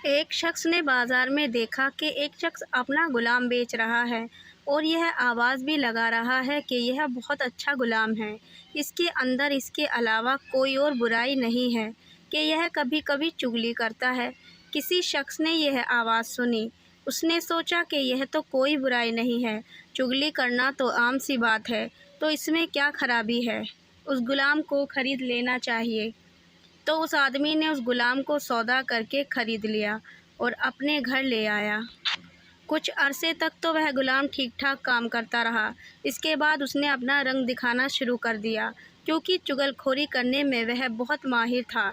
ایک شخص نے بازار میں دیکھا کہ ایک شخص اپنا غلام بیچ رہا ہے اور یہ آواز بھی لگا رہا ہے کہ یہ بہت اچھا غلام ہے، اس کے اندر اس کے علاوہ کوئی اور برائی نہیں ہے کہ یہ کبھی کبھی چغلی کرتا ہے۔ کسی شخص نے یہ آواز سنی، اس نے سوچا کہ یہ تو کوئی برائی نہیں ہے، چغلی کرنا تو عام سی بات ہے، تو اس میں کیا خرابی ہے، اس غلام کو خرید لینا چاہیے۔ تو اس آدمی نے اس غلام کو سودا کر کے خرید لیا اور اپنے گھر لے آیا۔ کچھ عرصے تک تو وہ غلام ٹھیک ٹھاک کام کرتا رہا، اس کے بعد اس نے اپنا رنگ دکھانا شروع کر دیا، کیونکہ چغل خوری کرنے میں وہ بہت ماہر تھا۔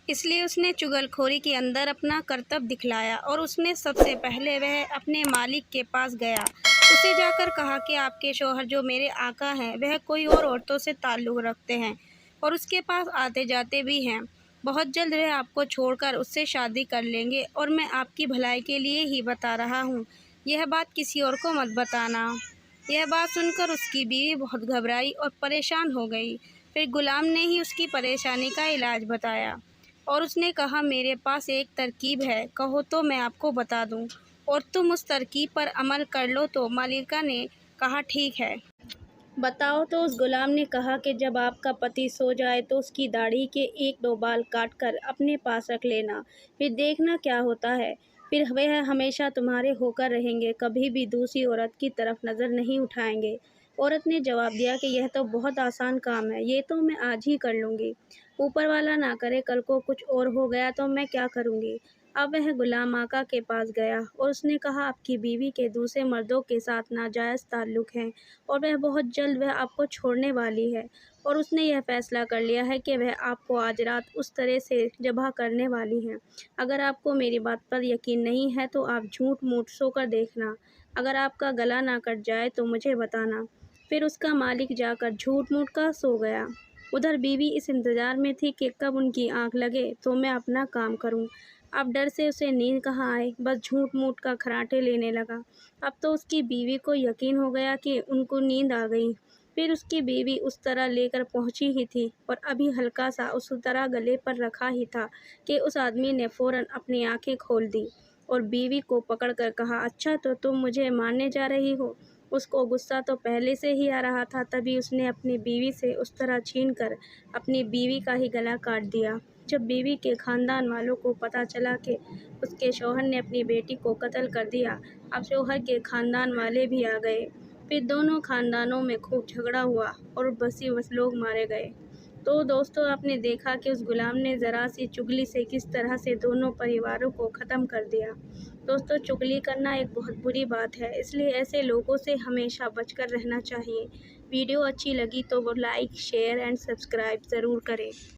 اس لیے اس نے چغل خوری کے اندر اپنا کرتب دکھلایا اور اس میں سب سے پہلے وہ اپنے مالک کے پاس گیا، اسے جا کر کہا کہ آپ کے شوہر جو میرے آقا ہیں وہ کوئی اور عورتوں سے تعلق رکھتے ہیں اور اس کے پاس آتے جاتے بھی ہیں، بہت جلد وہ آپ کو چھوڑ کر اس سے شادی کر لیں گے اور میں آپ کی بھلائی کے لیے ہی بتا رہا ہوں، یہ بات کسی اور کو مت بتانا۔ یہ بات سن کر اس کی بیوی بہت گھبرائی اور پریشان ہو گئی۔ پھر غلام نے ہی اس کی پریشانی کا علاج بتایا اور اس نے کہا میرے پاس ایک ترکیب ہے، کہو تو میں آپ کو بتا دوں اور تم اس ترکیب پر عمل کر لو۔ تو ملکہ نے کہا ٹھیک ہے، بتاؤ۔ تو اس غلام نے کہا کہ جب آپ کا پتی سو جائے تو اس کی داڑھی کے 1-2 بال کاٹ کر اپنے پاس رکھ لینا، پھر دیکھنا کیا ہوتا ہے، پھر وہ ہمیشہ تمہارے ہو کر رہیں گے، کبھی بھی دوسری عورت کی طرف نظر نہیں اٹھائیں گے۔ عورت نے جواب دیا کہ یہ تو بہت آسان کام ہے، یہ تو میں آج ہی کر لوں گی، اوپر والا نہ کرے کل کو کچھ اور ہو گیا تو میں کیا کروں گی۔ اب وہ غلام آقا کے پاس گیا اور اس نے کہا آپ کی بیوی کے دوسرے مردوں کے ساتھ ناجائز تعلق ہیں اور وہ بہت جلد وہ آپ کو چھوڑنے والی ہے اور اس نے یہ فیصلہ کر لیا ہے کہ وہ آپ کو آج رات اس طرح سے ذبح کرنے والی ہے۔ اگر آپ کو میری بات پر یقین نہیں ہے تو آپ جھوٹ موٹ سو کر دیکھنا، اگر آپ کا گلا نہ کٹ جائے تو مجھے بتانا۔ پھر اس کا مالک جا کر جھوٹ موٹ کا سو گیا۔ ادھر بیوی اس انتظار میں تھی کہ کب ان کی آنکھ لگے تو میں اپنا کام کروں۔ اب ڈر سے اسے نیند کہاں آئے، بس جھوٹ موٹ کا کھراٹے لینے لگا۔ اب تو اس کی بیوی کو یقین ہو گیا کہ ان کو نیند آ گئی۔ پھر اس کی بیوی اس طرح لے کر پہنچی ہی تھی اور ابھی ہلکا سا اس طرح گلے پر رکھا ہی تھا کہ اس آدمی نے فوراً اپنی آنکھیں کھول دی اور بیوی کو پکڑ کر کہا اچھا تو تم مجھے مارنے جا رہی ہو۔ اس کو غصہ تو پہلے سے ہی آ رہا تھا، تبھی اس نے اپنی بیوی سے اس طرح چھین کر اپنی بیوی کا ہی گلا کاٹ دیا۔ جب بیوی کے خاندان والوں کو پتہ چلا کہ اس کے شوہر نے اپنی بیٹی کو قتل کر دیا، اب شوہر کے خاندان والے بھی آ گئے، پھر دونوں خاندانوں میں خوب جھگڑا ہوا اور بس لوگ مارے گئے۔ تو دوستو آپ نے دیکھا کہ اس غلام نے ذرا سی چغلی سے کس طرح سے دونوں پریواروں کو ختم کر دیا۔ دوستو چغلی کرنا ایک بہت بری بات ہے، اس لیے ایسے لوگوں سے ہمیشہ بچ کر رہنا چاہیے۔ ویڈیو اچھی لگی تو وہ لائک، شیئر اینڈ سبسکرائب ضرور کریں۔